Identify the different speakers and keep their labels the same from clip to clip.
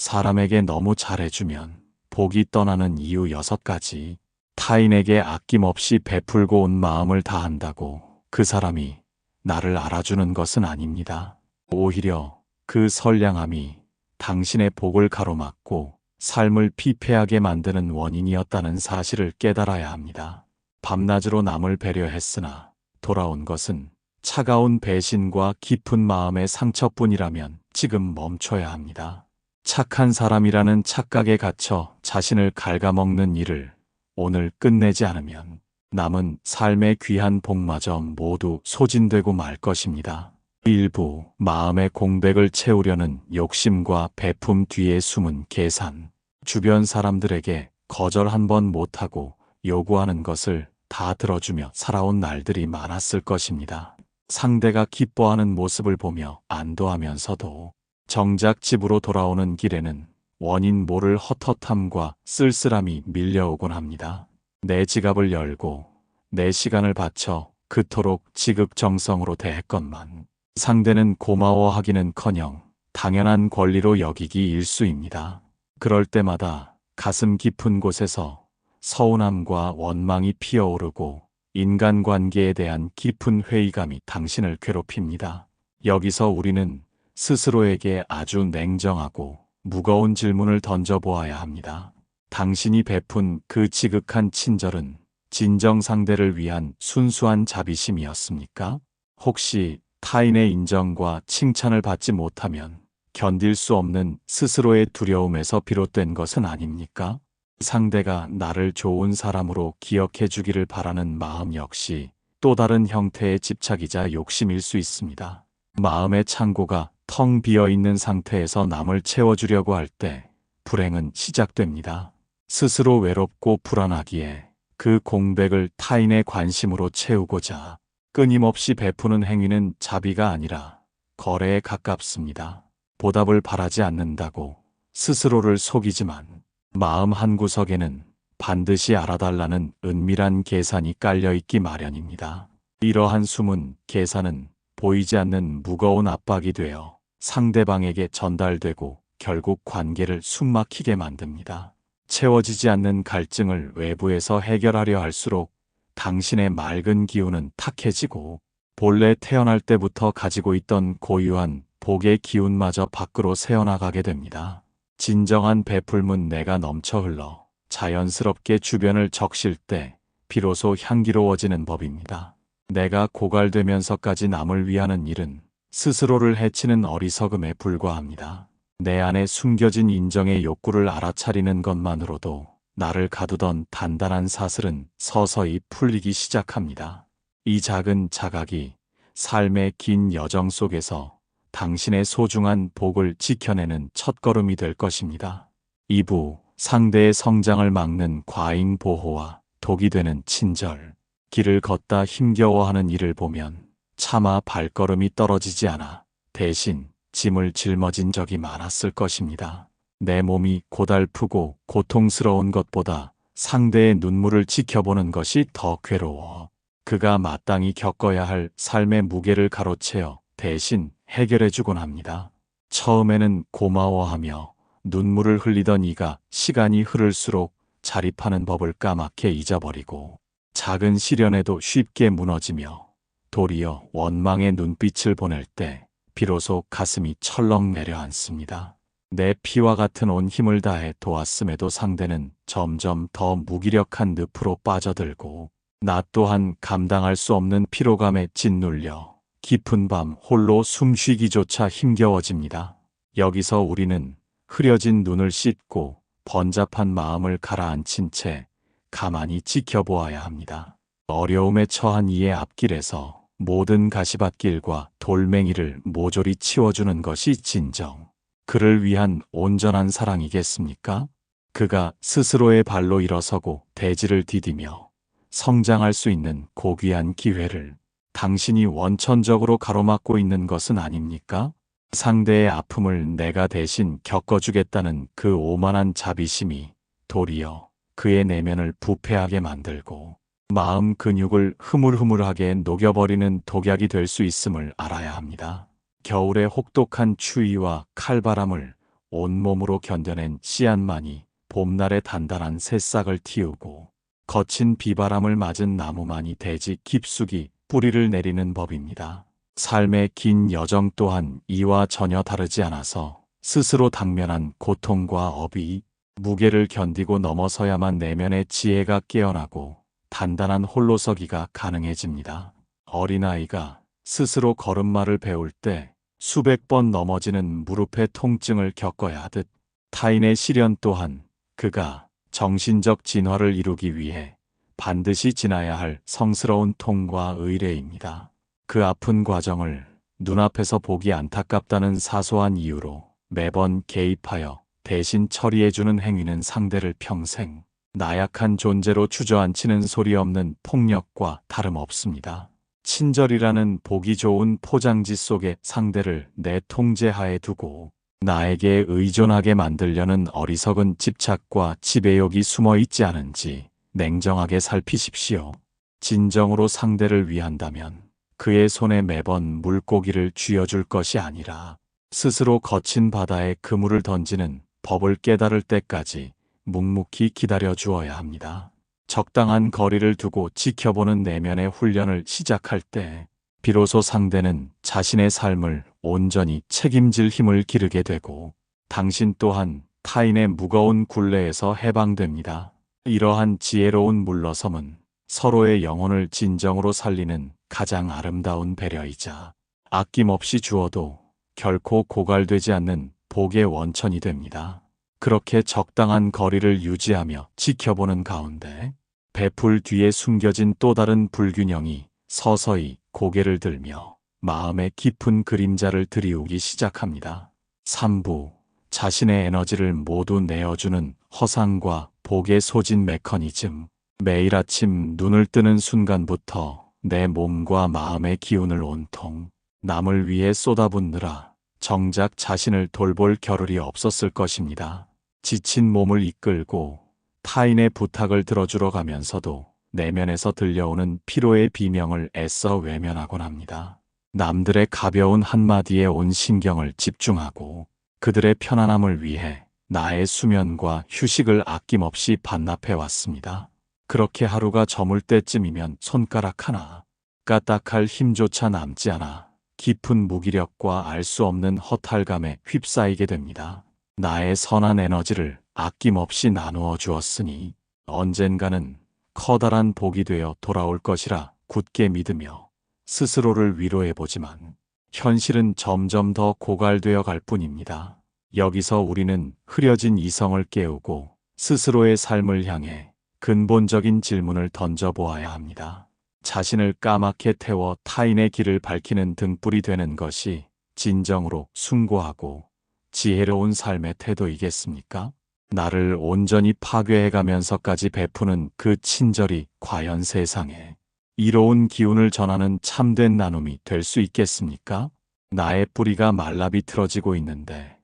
Speaker 1: 사람에게 너무 잘해주면 복이 떠나는 이유 6가지. 타인에게 아낌없이 베풀고 온 마음을 다한다고 그 사람이 나를 알아주는 것은 아닙니다. 오히려 그 선량함이 당신의 복을 가로막고 삶을 피폐하게 만드는 원인이었다는 사실을 깨달아야 합니다. 밤낮으로 남을 배려했으나 돌아온 것은 차가운 배신과 깊은 마음의 상처뿐이라면 지금 멈춰야 합니다. 착한 사람이라는 착각에 갇혀 자신을 갉아먹는 일을 오늘 끝내지 않으면 남은 삶의 귀한 복마저 모두 소진되고 말 것입니다. 일부 마음의 공백을 채우려는 욕심과 베품 뒤에 숨은 계산. 주변 사람들에게 거절 한 번 못하고 요구하는 것을 다 들어주며 살아온 날들이 많았을 것입니다. 상대가 기뻐하는 모습을 보며 안도하면서도 정작 집으로 돌아오는 길에는 원인 모를 헛헛함과 쓸쓸함이 밀려오곤 합니다. 내 지갑을 열고 내 시간을 바쳐 그토록 지극정성으로 대했건만 상대는 고마워하기는커녕 당연한 권리로 여기기 일쑤입니다. 그럴 때마다 가슴 깊은 곳에서 서운함과 원망이 피어오르고 인간관계에 대한 깊은 회의감이 당신을 괴롭힙니다. 여기서 우리는 스스로에게 아주 냉정하고 무거운 질문을 던져보아야 합니다. 당신이 베푼 그 지극한 친절은 진정 상대를 위한 순수한 자비심이었습니까? 혹시 타인의 인정과 칭찬을 받지 못하면 견딜 수 없는 스스로의 두려움에서 비롯된 것은 아닙니까? 상대가 나를 좋은 사람으로 기억해 주기를 바라는 마음 역시 또 다른 형태의 집착이자 욕심일 수 있습니다. 마음의 창고가 텅 비어 있는 상태에서 남을 채워주려고 할 때 불행은 시작됩니다. 스스로 외롭고 불안하기에 그 공백을 타인의 관심으로 채우고자 끊임없이 베푸는 행위는 자비가 아니라 거래에 가깝습니다. 보답을 바라지 않는다고 스스로를 속이지만 마음 한구석에는 반드시 알아달라는 은밀한 계산이 깔려있기 마련입니다. 이러한 숨은 계산은 보이지 않는 무거운 압박이 되어 상대방에게 전달되고 결국 관계를 숨막히게 만듭니다. 채워지지 않는 갈증을 외부에서 해결하려 할수록 당신의 맑은 기운은 탁해지고 본래 태어날 때부터 가지고 있던 고유한 복의 기운마저 밖으로 새어나가게 됩니다. 진정한 베풀문 내가 넘쳐 흘러 자연스럽게 주변을 적실 때 비로소 향기로워지는 법입니다. 내가 고갈되면서까지 남을 위하는 일은 스스로를 해치는 어리석음에 불과합니다. 내 안에 숨겨진 인정의 욕구를 알아차리는 것만으로도 나를 가두던 단단한 사슬은 서서히 풀리기 시작합니다. 이 작은 자각이 삶의 긴 여정 속에서 당신의 소중한 복을 지켜내는 첫걸음이 될 것입니다. 2부 상대의 성장을 막는 과잉 보호와 독이 되는 친절. 길을 걷다 힘겨워하는 이를 보면 차마 발걸음이 떨어지지 않아 대신 짐을 짊어진 적이 많았을 것입니다. 내 몸이 고달프고 고통스러운 것보다 상대의 눈물을 지켜보는 것이 더 괴로워. 그가 마땅히 겪어야 할 삶의 무게를 가로채어 대신 해결해주곤 합니다. 처음에는 고마워하며 눈물을 흘리던 이가 시간이 흐를수록 자립하는 법을 까맣게 잊어버리고 작은 시련에도 쉽게 무너지며 도리어 원망의 눈빛을 보낼 때 비로소 가슴이 철렁 내려앉습니다. 내 피와 같은 온 힘을 다해 도왔음에도 상대는 점점 더 무기력한 늪으로 빠져들고 나 또한 감당할 수 없는 피로감에 짓눌려 깊은 밤 홀로 숨쉬기조차 힘겨워집니다. 여기서 우리는 흐려진 눈을 씻고 번잡한 마음을 가라앉힌 채 가만히 지켜보아야 합니다. 어려움에 처한 이의 앞길에서 모든 가시밭길과 돌멩이를 모조리 치워주는 것이 진정 그를 위한 온전한 사랑이겠습니까? 그가 스스로의 발로 일어서고 대지를 디디며 성장할 수 있는 고귀한 기회를 당신이 원천적으로 가로막고 있는 것은 아닙니까? 상대의 아픔을 내가 대신 겪어주겠다는 그 오만한 자비심이 도리어 그의 내면을 부패하게 만들고 마음 근육을 흐물흐물하게 녹여버리는 독약이 될 수 있음을 알아야 합니다. 겨울의 혹독한 추위와 칼바람을 온몸으로 견뎌낸 씨앗만이 봄날의 단단한 새싹을 틔우고 거친 비바람을 맞은 나무만이 대지 깊숙이 뿌리를 내리는 법입니다. 삶의 긴 여정 또한 이와 전혀 다르지 않아서 스스로 당면한 고통과 어비, 무게를 견디고 넘어서야만 내면의 지혜가 깨어나고 단단한 홀로서기가 가능해집니다. 어린아이가 스스로 걸음마를 배울 때 수백 번 넘어지는 무릎의 통증을 겪어야 하듯 타인의 시련 또한 그가 정신적 진화를 이루기 위해 반드시 지나야 할 성스러운 통과 의례입니다. 그 아픈 과정을 눈앞에서 보기 안타깝다는 사소한 이유로 매번 개입하여 대신 처리해주는 행위는 상대를 평생 나약한 존재로 주저앉히는 소리 없는 폭력과 다름없습니다. 친절이라는 보기 좋은 포장지 속에 상대를 내 통제하에 두고 나에게 의존하게 만들려는 어리석은 집착과 지배욕이 숨어 있지 않은지 냉정하게 살피십시오. 진정으로 상대를 위한다면 그의 손에 매번 물고기를 쥐어줄 것이 아니라 스스로 거친 바다에 그물을 던지는 법을 깨달을 때까지 묵묵히 기다려 주어야 합니다. 적당한 거리를 두고 지켜보는 내면의 훈련을 시작할 때 비로소 상대는 자신의 삶을 온전히 책임질 힘을 기르게 되고 당신 또한 타인의 무거운 굴레에서 해방됩니다. 이러한 지혜로운 물러섬은 서로의 영혼을 진정으로 살리는 가장 아름다운 배려이자 아낌없이 주어도 결코 고갈되지 않는 복의 원천이 됩니다. 그렇게 적당한 거리를 유지하며 지켜보는 가운데 베풀 뒤에 숨겨진 또 다른 불균형이 서서히 고개를 들며 마음의 깊은 그림자를 들이우기 시작합니다. 3부 자신의 에너지를 모두 내어주는 허상과 복의 소진 메커니즘. 매일 아침 눈을 뜨는 순간부터 내 몸과 마음의 기운을 온통 남을 위해 쏟아붓느라 정작 자신을 돌볼 겨를이 없었을 것입니다. 지친 몸을 이끌고 타인의 부탁을 들어주러 가면서도 내면에서 들려오는 피로의 비명을 애써 외면하곤 합니다. 남들의 가벼운 한마디에 온 신경을 집중하고 그들의 편안함을 위해 나의 수면과 휴식을 아낌없이 반납해 왔습니다. 그렇게 하루가 저물 때쯤이면 손가락 하나 까딱할 힘조차 남지 않아 깊은 무기력과 알 수 없는 허탈감에 휩싸이게 됩니다. 나의 선한 에너지를 아낌없이 나누어 주었으니 언젠가는 커다란 복이 되어 돌아올 것이라 굳게 믿으며 스스로를 위로해보지만 현실은 점점 더 고갈되어 갈 뿐입니다. 여기서 우리는 흐려진 이성을 깨우고 스스로의 삶을 향해 근본적인 질문을 던져보아야 합니다. 자신을 까맣게 태워 타인의 길을 밝히는 등불이 되는 것이 진정으로 숭고하고 지혜로운 삶의 태도이겠습니까? 나를 온전히 파괴해가면서까지 베푸는 그 친절이 과연 세상에 이로운 기운을 전하는 참된 나눔이 될 수 있겠습니까? 나의 뿌리가 말라 비틀어지고 있는데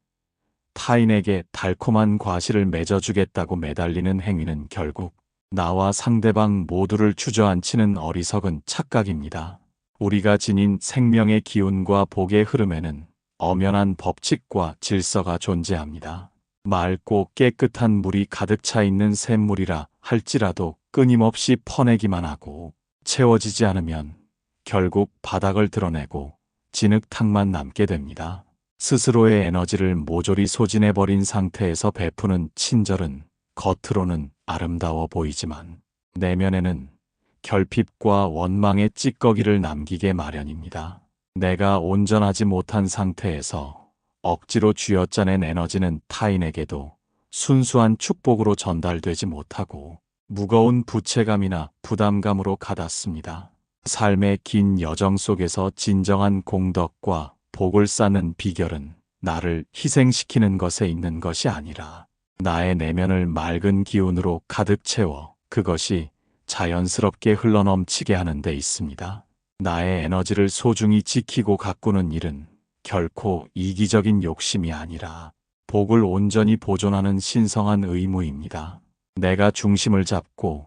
Speaker 1: 타인에게 달콤한 과실을 맺어주겠다고 매달리는 행위는 결국 나와 상대방 모두를 주저앉히는 어리석은 착각입니다. 우리가 지닌 생명의 기운과 복의 흐름에는 엄연한 법칙과 질서가 존재합니다. 맑고 깨끗한 물이 가득 차 있는 샘물이라 할지라도 끊임없이 퍼내기만 하고 채워지지 않으면 결국 바닥을 드러내고 진흙탕만 남게 됩니다. 스스로의 에너지를 모조리 소진해버린 상태에서 베푸는 친절은 겉으로는 아름다워 보이지만 내면에는 결핍과 원망의 찌꺼기를 남기게 마련입니다. 내가 온전하지 못한 상태에서 억지로 쥐어짜낸 에너지는 타인에게도 순수한 축복으로 전달되지 못하고 무거운 부채감이나 부담감으로 가닿습니다. 삶의 긴 여정 속에서 진정한 공덕과 복을 쌓는 비결은 나를 희생시키는 것에 있는 것이 아니라 나의 내면을 맑은 기운으로 가득 채워 그것이 자연스럽게 흘러넘치게 하는 데 있습니다. 나의 에너지를 소중히 지키고 가꾸는 일은 결코 이기적인 욕심이 아니라 복을 온전히 보존하는 신성한 의무입니다. 내가 중심을 잡고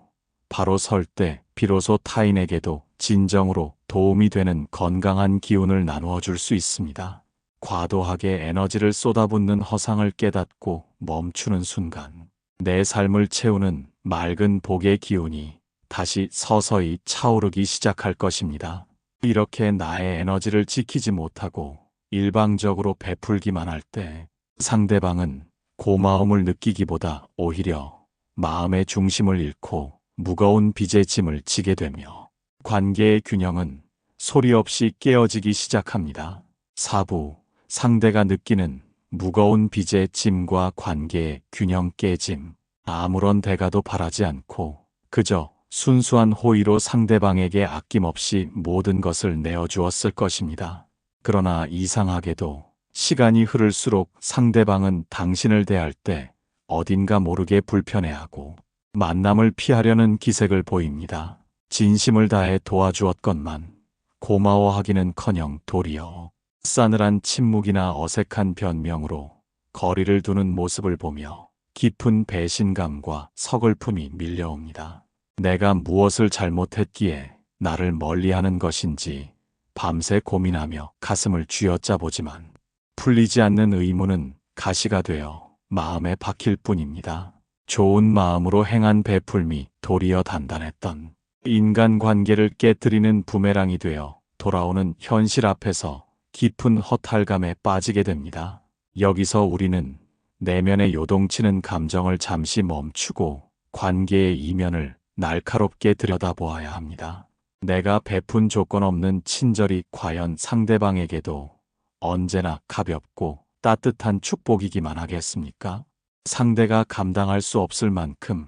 Speaker 1: 바로 설 때 비로소 타인에게도 진정으로 도움이 되는 건강한 기운을 나누어 줄 수 있습니다. 과도하게 에너지를 쏟아붓는 허상을 깨닫고 멈추는 순간, 내 삶을 채우는 맑은 복의 기운이 다시 서서히 차오르기 시작할 것입니다. 이렇게 나의 에너지를 지키지 못하고 일방적으로 베풀기만 할 때 상대방은 고마움을 느끼기보다 오히려 마음의 중심을 잃고 무거운 빚의 짐을 지게 되며 관계의 균형은 소리 없이 깨어지기 시작합니다. 4부, 상대가 느끼는 무거운 빚의 짐과 관계의 균형 깨짐. 아무런 대가도 바라지 않고 그저 순수한 호의로 상대방에게 아낌없이 모든 것을 내어주었을 것입니다. 그러나 이상하게도 시간이 흐를수록 상대방은 당신을 대할 때 어딘가 모르게 불편해하고 만남을 피하려는 기색을 보입니다. 진심을 다해 도와주었건만 고마워하기는커녕 도리어 싸늘한 침묵이나 어색한 변명으로 거리를 두는 모습을 보며 깊은 배신감과 서글픔이 밀려옵니다. 내가 무엇을 잘못했기에 나를 멀리하는 것인지 밤새 고민하며 가슴을 쥐어짜보지만 풀리지 않는 의문은 가시가 되어 마음에 박힐 뿐입니다. 좋은 마음으로 행한 베풀미 도리어 단단했던 인간관계를 깨뜨리는 부메랑이 되어 돌아오는 현실 앞에서 깊은 허탈감에 빠지게 됩니다. 여기서 우리는 내면에 요동치는 감정을 잠시 멈추고 관계의 이면을 날카롭게 들여다보아야 합니다. 내가 베푼 조건 없는 친절이 과연 상대방에게도 언제나 가볍고 따뜻한 축복이기만 하겠습니까? 상대가 감당할 수 없을 만큼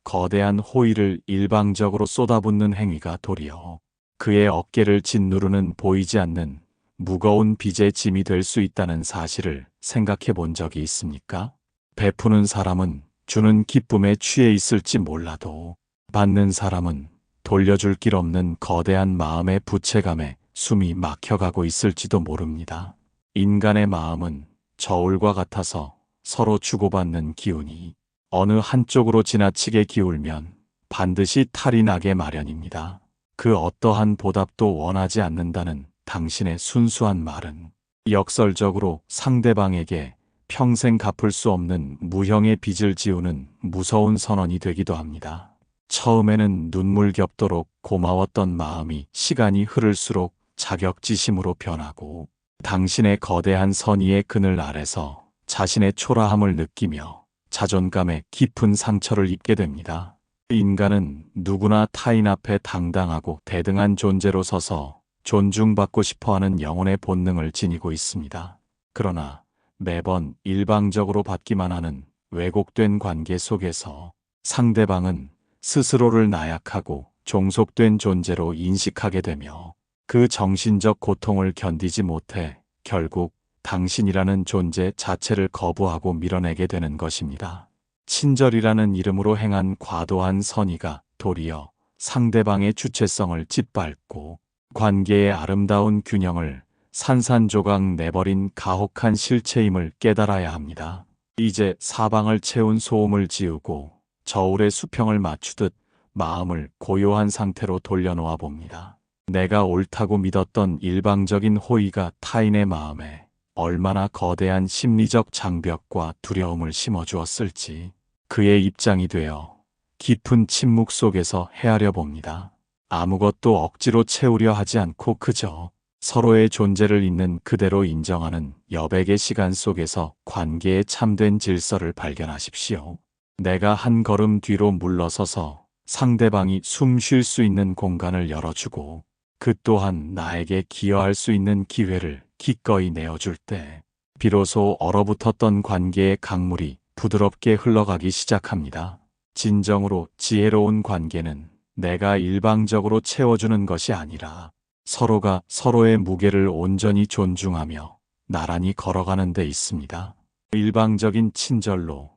Speaker 1: 거대한 호의를 일방적으로 쏟아붓는 행위가 도리어 그의 어깨를 짓누르는 보이지 않는 무거운 빚의 짐이 될 수 있다는 사실을 생각해 본 적이 있습니까? 베푸는 사람은 주는 기쁨에 취해 있을지 몰라도 받는 사람은 돌려줄 길 없는 거대한 마음의 부채감에 숨이 막혀가고 있을지도 모릅니다. 인간의 마음은 저울과 같아서 서로 주고받는 기운이 어느 한쪽으로 지나치게 기울면 반드시 탈이 나게 마련입니다. 그 어떠한 보답도 원하지 않는다는 당신의 순수한 말은 역설적으로 상대방에게 평생 갚을 수 없는 무형의 빚을 지우는 무서운 선언이 되기도 합니다. 처음에는 눈물 겹도록 고마웠던 마음이 시간이 흐를수록 자격지심으로 변하고 당신의 거대한 선의의 그늘 아래서 자신의 초라함을 느끼며 자존감에 깊은 상처를 입게 됩니다. 인간은 누구나 타인 앞에 당당하고 대등한 존재로 서서 존중받고 싶어하는 영혼의 본능을 지니고 있습니다. 그러나 매번 일방적으로 받기만 하는 왜곡된 관계 속에서 상대방은 스스로를 나약하고 종속된 존재로 인식하게 되며 그 정신적 고통을 견디지 못해 결국 당신이라는 존재 자체를 거부하고 밀어내게 되는 것입니다. 친절이라는 이름으로 행한 과도한 선의가 도리어 상대방의 주체성을 짓밟고 관계의 아름다운 균형을 산산조각 내버린 가혹한 실체임을 깨달아야 합니다. 이제 사방을 채운 소음을 지우고 저울의 수평을 맞추듯 마음을 고요한 상태로 돌려놓아 봅니다. 내가 옳다고 믿었던 일방적인 호의가 타인의 마음에 얼마나 거대한 심리적 장벽과 두려움을 심어주었을지 그의 입장이 되어 깊은 침묵 속에서 헤아려 봅니다. 아무것도 억지로 채우려 하지 않고 그저 서로의 존재를 있는 그대로 인정하는 여백의 시간 속에서 관계의 참된 질서를 발견하십시오. 내가 한 걸음 뒤로 물러서서 상대방이 숨 쉴 수 있는 공간을 열어주고 그 또한 나에게 기여할 수 있는 기회를 기꺼이 내어줄 때 비로소 얼어붙었던 관계의 강물이 부드럽게 흘러가기 시작합니다. 진정으로 지혜로운 관계는 내가 일방적으로 채워주는 것이 아니라 서로가 서로의 무게를 온전히 존중하며 나란히 걸어가는 데 있습니다. 일방적인 친절로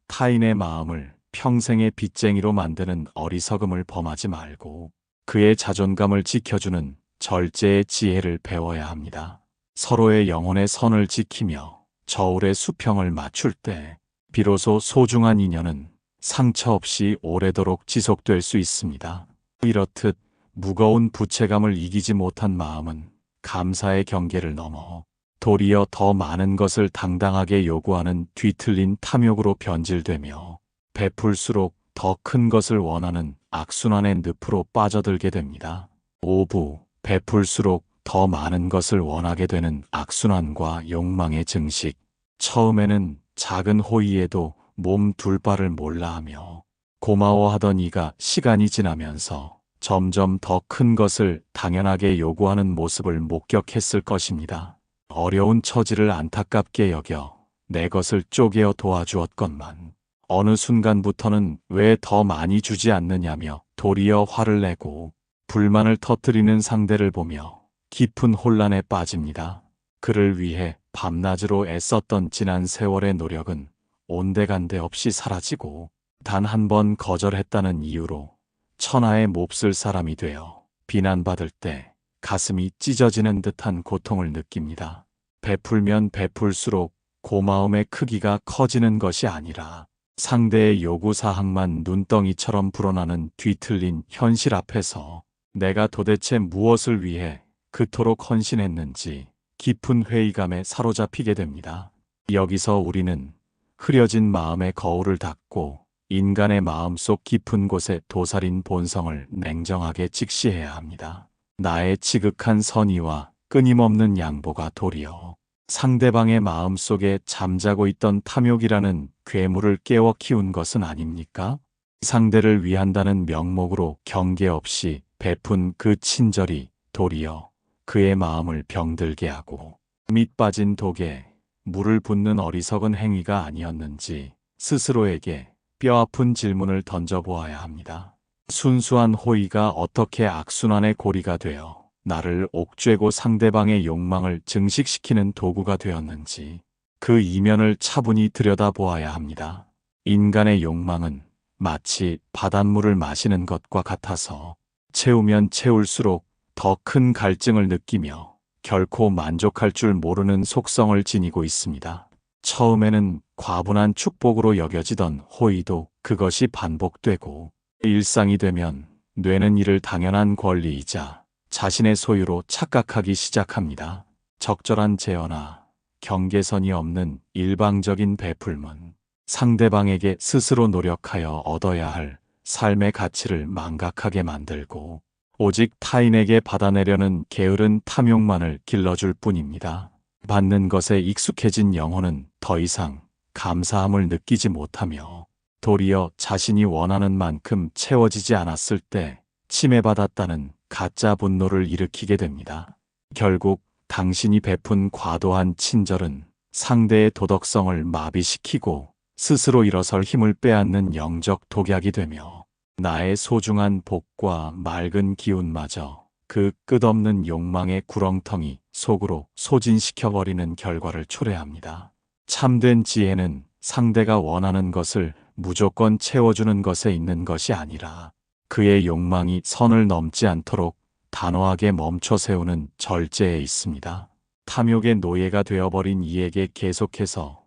Speaker 1: 타인의 마음을 평생의 빚쟁이로 만드는 어리석음을 범하지 말고 그의 자존감을 지켜주는 절제의 지혜를 배워야 합니다. 서로의 영혼의 선을 지키며 저울의 수평을 맞출 때 비로소 소중한 인연은 상처 없이 오래도록 지속될 수 있습니다. 이렇듯 무거운 부채감을 이기지 못한 마음은 감사의 경계를 넘어 도리어 더 많은 것을 당당하게 요구하는 뒤틀린 탐욕으로 변질되며 베풀수록 더 큰 것을 원하는 악순환의 늪으로 빠져들게 됩니다. 5부 베풀수록 더 많은 것을 원하게 되는 악순환과 욕망의 증식. 처음에는 작은 호의에도 몸 둘 바를 몰라 하며 고마워하던 이가 시간이 지나면서 점점 더 큰 것을 당연하게 요구하는 모습을 목격했을 것입니다. 어려운 처지를 안타깝게 여겨 내 것을 쪼개어 도와주었건만 어느 순간부터는 왜 더 많이 주지 않느냐며 도리어 화를 내고 불만을 터뜨리는 상대를 보며 깊은 혼란에 빠집니다. 그를 위해 밤낮으로 애썼던 지난 세월의 노력은 온데간데 없이 사라지고 단 한 번 거절했다는 이유로 천하의 몹쓸 사람이 되어 비난받을 때 가슴이 찢어지는 듯한 고통을 느낍니다. 베풀면 베풀수록 고마움의 크기가 커지는 것이 아니라 상대의 요구사항만 눈덩이처럼 불어나는 뒤틀린 현실 앞에서 내가 도대체 무엇을 위해 그토록 헌신했는지 깊은 회의감에 사로잡히게 됩니다. 여기서 우리는 흐려진 마음의 거울을 닫고 인간의 마음속 깊은 곳에 도사린 본성을 냉정하게 직시해야 합니다. 나의 지극한 선의와 끊임없는 양보가 도리어 상대방의 마음속에 잠자고 있던 탐욕이라는 괴물을 깨워 키운 것은 아닙니까? 상대를 위한다는 명목으로 경계 없이 베푼 그 친절이 도리어 그의 마음을 병들게 하고 밑 빠진 독에 물을 붓는 어리석은 행위가 아니었는지 스스로에게 뼈아픈 질문을 던져보아야 합니다. 순수한 호의가 어떻게 악순환의 고리가 되어 나를 옥죄고 상대방의 욕망을 증식시키는 도구가 되었는지 그 이면을 차분히 들여다보아야 합니다. 인간의 욕망은 마치 바닷물을 마시는 것과 같아서 채우면 채울수록 더 큰 갈증을 느끼며 결코 만족할 줄 모르는 속성을 지니고 있습니다. 처음에는 과분한 축복으로 여겨지던 호의도 그것이 반복되고 일상이 되면 뇌는 이를 당연한 권리이자 자신의 소유로 착각하기 시작합니다. 적절한 제어나 경계선이 없는 일방적인 베풀문, 상대방에게 스스로 노력하여 얻어야 할 삶의 가치를 망각하게 만들고 오직 타인에게 받아내려는 게으른 탐욕만을 길러줄 뿐입니다. 받는 것에 익숙해진 영혼은 더 이상 감사함을 느끼지 못하며 도리어 자신이 원하는 만큼 채워지지 않았을 때 침해받았다는 가짜 분노를 일으키게 됩니다. 결국 당신이 베푼 과도한 친절은 상대의 도덕성을 마비시키고 스스로 일어설 힘을 빼앗는 영적 독약이 되며 나의 소중한 복과 맑은 기운마저 그 끝없는 욕망의 구렁텅이 속으로 소진시켜버리는 결과를 초래합니다. 참된 지혜는 상대가 원하는 것을 무조건 채워주는 것에 있는 것이 아니라 그의 욕망이 선을 넘지 않도록 단호하게 멈춰 세우는 절제에 있습니다. 탐욕의 노예가 되어버린 이에게 계속해서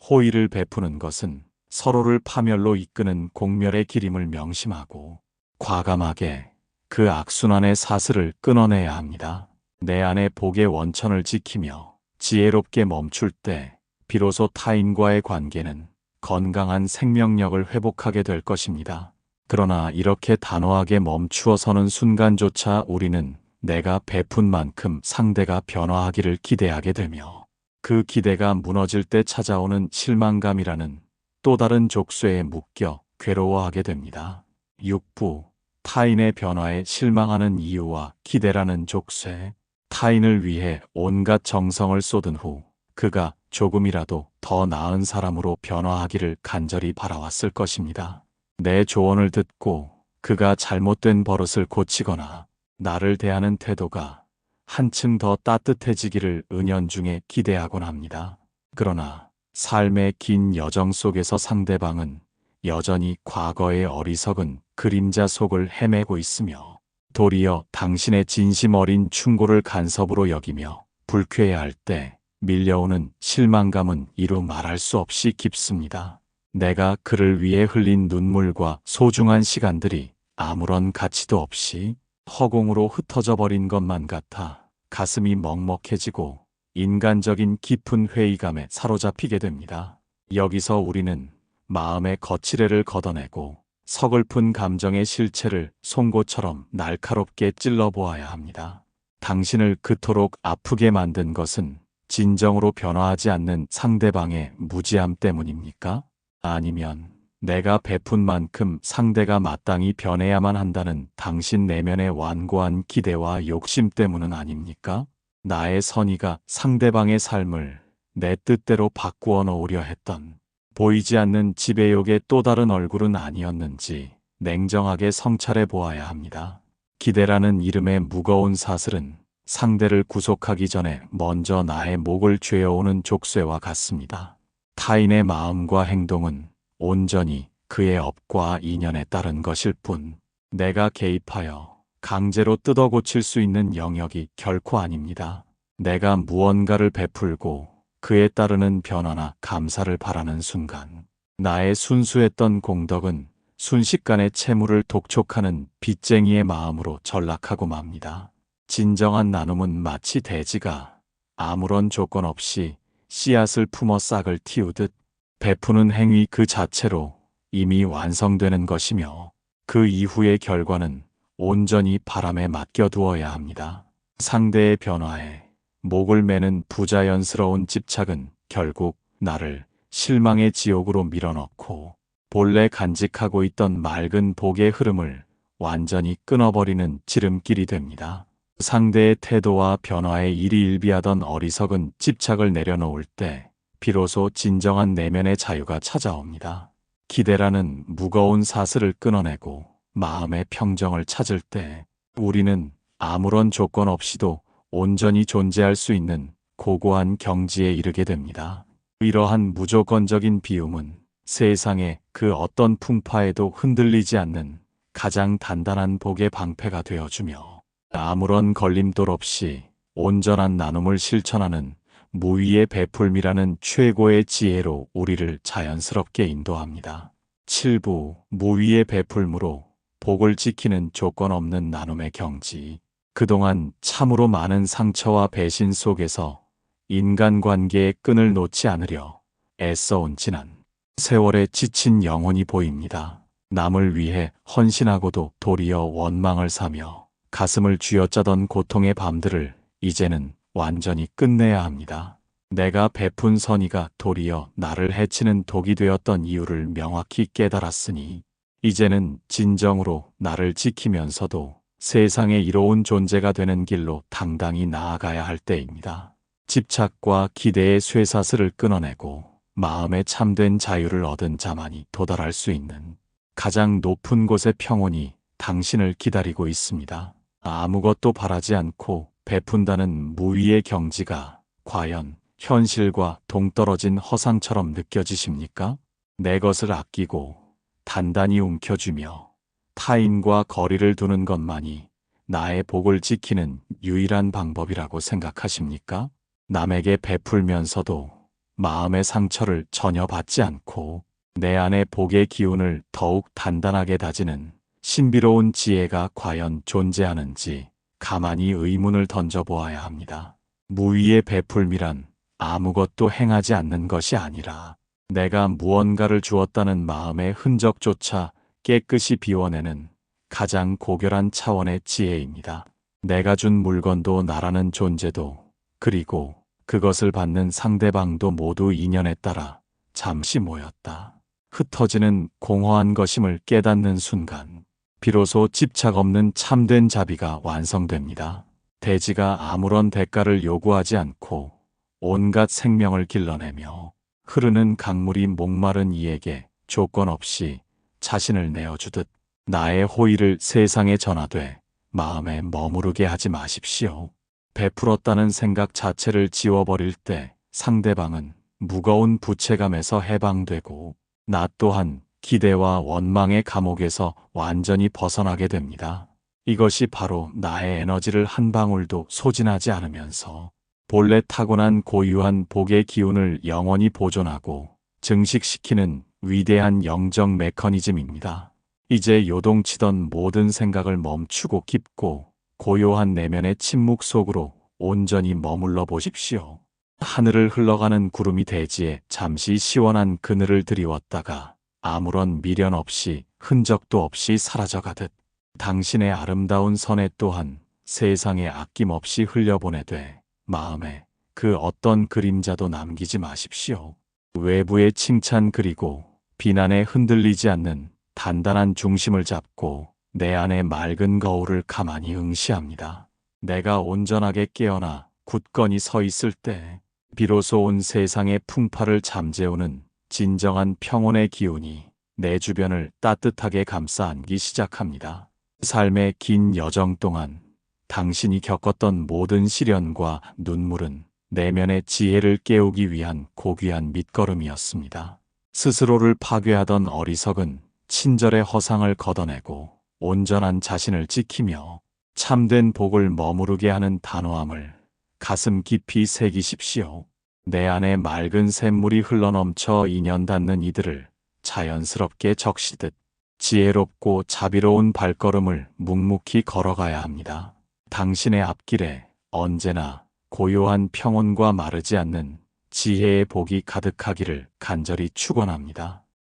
Speaker 1: 호의를 베푸는 것은 서로를 파멸로 이끄는 공멸의 길임을 명심하고 과감하게 그 악순환의 사슬을 끊어내야 합니다. 내 안의 복의 원천을 지키며 지혜롭게 멈출 때 비로소 타인과의 관계는 건강한 생명력을 회복하게 될 것입니다. 그러나 이렇게 단호하게 멈추어 서는 순간조차 우리는 내가 베푼 만큼 상대가 변화하기를 기대하게 되며 그 기대가 무너질 때 찾아오는 실망감이라는 또 다른 족쇄에 묶여 괴로워하게 됩니다. 6부 타인의 변화에 실망하는 이유와 기대라는 족쇄. 타인을 위해 온갖 정성을 쏟은 후 그가 조금이라도 더 나은 사람으로 변화하기를 간절히 바라왔을 것입니다. 내 조언을 듣고 그가 잘못된 버릇을 고치거나 나를 대하는 태도가 한층 더 따뜻해지기를 은연중에 기대하곤 합니다. 그러나 삶의 긴 여정 속에서 상대방은 여전히 과거의 어리석은 그림자 속을 헤매고 있으며 도리어 당신의 진심 어린 충고를 간섭으로 여기며 불쾌해할 때 밀려오는 실망감은 이루 말할 수 없이 깊습니다. 내가 그를 위해 흘린 눈물과 소중한 시간들이 아무런 가치도 없이 허공으로 흩어져 버린 것만 같아 가슴이 먹먹해지고 인간적인 깊은 회의감에 사로잡히게 됩니다. 여기서 우리는 마음의 거칠애를 걷어내고 서글픈 감정의 실체를 송곳처럼 날카롭게 찔러보아야 합니다. 당신을 그토록 아프게 만든 것은 진정으로 변화하지 않는 상대방의 무지함 때문입니까? 아니면 내가 베푼 만큼 상대가 마땅히 변해야만 한다는 당신 내면의 완고한 기대와 욕심 때문은 아닙니까? 나의 선의가 상대방의 삶을 내 뜻대로 바꾸어 놓으려 했던 보이지 않는 지배욕의 또 다른 얼굴은 아니었는지 냉정하게 성찰해 보아야 합니다. 기대라는 이름의 무거운 사슬은 상대를 구속하기 전에 먼저 나의 목을 죄어오는 족쇄와 같습니다. 타인의 마음과 행동은 온전히 그의 업과 인연에 따른 것일 뿐 내가 개입하여 강제로 뜯어 고칠 수 있는 영역이 결코 아닙니다. 내가 무언가를 베풀고 그에 따르는 변화나 감사를 바라는 순간 나의 순수했던 공덕은 순식간에 채무를 독촉하는 빚쟁이의 마음으로 전락하고 맙니다. 진정한 나눔은 마치 돼지가 아무런 조건 없이 씨앗을 품어 싹을 틔우듯 베푸는 행위 그 자체로 이미 완성되는 것이며 그 이후의 결과는 온전히 바람에 맡겨두어야 합니다. 상대의 변화에 목을 매는 부자연스러운 집착은 결국 나를 실망의 지옥으로 밀어넣고 본래 간직하고 있던 맑은 복의 흐름을 완전히 끊어버리는 지름길이 됩니다. 상대의 태도와 변화에 일희일비하던 어리석은 집착을 내려놓을 때 비로소 진정한 내면의 자유가 찾아옵니다. 기대라는 무거운 사슬을 끊어내고 마음의 평정을 찾을 때 우리는 아무런 조건 없이도 온전히 존재할 수 있는 고고한 경지에 이르게 됩니다. 이러한 무조건적인 비움은 세상의 그 어떤 풍파에도 흔들리지 않는 가장 단단한 복의 방패가 되어주며 아무런 걸림돌 없이 온전한 나눔을 실천하는 무위의 베풀미라는 최고의 지혜로 우리를 자연스럽게 인도합니다. 7부 무위의 베풀무로 복을 지키는 조건 없는 나눔의 경지. 그동안 참으로 많은 상처와 배신 속에서 인간관계의 끈을 놓지 않으려 애써온 지난 세월에 지친 영혼이 보입니다. 남을 위해 헌신하고도 도리어 원망을 사며 가슴을 쥐어짜던 고통의 밤들을 이제는 완전히 끝내야 합니다. 내가 베푼 선의가 도리어 나를 해치는 독이 되었던 이유를 명확히 깨달았으니 이제는 진정으로 나를 지키면서도 세상에 이로운 존재가 되는 길로 당당히 나아가야 할 때입니다. 집착과 기대의 쇠사슬을 끊어내고 마음의 참된 자유를 얻은 자만이 도달할 수 있는 가장 높은 곳의 평온이 당신을 기다리고 있습니다. 아무것도 바라지 않고 베푼다는 무위의 경지가 과연 현실과 동떨어진 허상처럼 느껴지십니까? 내 것을 아끼고 단단히 움켜쥐며 타인과 거리를 두는 것만이 나의 복을 지키는 유일한 방법이라고 생각하십니까? 남에게 베풀면서도 마음의 상처를 전혀 받지 않고 내 안의 복의 기운을 더욱 단단하게 다지는 신비로운 지혜가 과연 존재하는지 가만히 의문을 던져보아야 합니다. 무위의 베풀미란 아무것도 행하지 않는 것이 아니라 내가 무언가를 주었다는 마음의 흔적조차 깨끗이 비워내는 가장 고결한 차원의 지혜입니다. 내가 준 물건도 나라는 존재도 그리고 그것을 받는 상대방도 모두 인연에 따라 잠시 모였다 흩어지는 공허한 것임을 깨닫는 순간 비로소 집착 없는 참된 자비가 완성됩니다. 대지가 아무런 대가를 요구하지 않고 온갖 생명을 길러내며 흐르는 강물이 목마른 이에게 조건 없이 자신을 내어주듯 나의 호의를 세상에 전하되 마음에 머무르게 하지 마십시오. 베풀었다는 생각 자체를 지워버릴 때 상대방은 무거운 부채감에서 해방되고 나 또한 기대와 원망의 감옥에서 완전히 벗어나게 됩니다. 이것이 바로 나의 에너지를 한 방울도 소진하지 않으면서 본래 타고난 고유한 복의 기운을 영원히 보존하고 증식시키는 위대한 영적 메커니즘입니다. 이제 요동치던 모든 생각을 멈추고 깊고 고요한 내면의 침묵 속으로 온전히 머물러 보십시오. 하늘을 흘러가는 구름이 대지에 잠시 시원한 그늘을 드리웠다가 아무런 미련 없이 흔적도 없이 사라져가듯 당신의 아름다운 선해 또한 세상에 아낌없이 흘려보내되 마음에 그 어떤 그림자도 남기지 마십시오. 외부의 칭찬 그리고 비난에 흔들리지 않는 단단한 중심을 잡고 내 안의 맑은 거울을 가만히 응시합니다. 내가 온전하게 깨어나 굳건히 서 있을 때 비로소 온 세상의 풍파를 잠재우는 진정한 평온의 기운이 내 주변을 따뜻하게 감싸 안기 시작합니다. 삶의 긴 여정 동안 당신이 겪었던 모든 시련과 눈물은 내면의 지혜를 깨우기 위한 고귀한 밑거름이었습니다. 스스로를 파괴하던 어리석은 친절의 허상을 걷어내고 온전한 자신을 지키며 참된 복을 머무르게 하는 단호함을 가슴 깊이 새기십시오. 내 안에 맑은 샘물이 흘러넘쳐 인연 닿는 이들을 자연스럽게 적시듯 지혜롭고 자비로운 발걸음을 묵묵히 걸어가야 합니다. 당신의 앞길에 언제나 고요한 평온과 마르지 않는 지혜의 복이 가득하기를 간절히 축원합니다.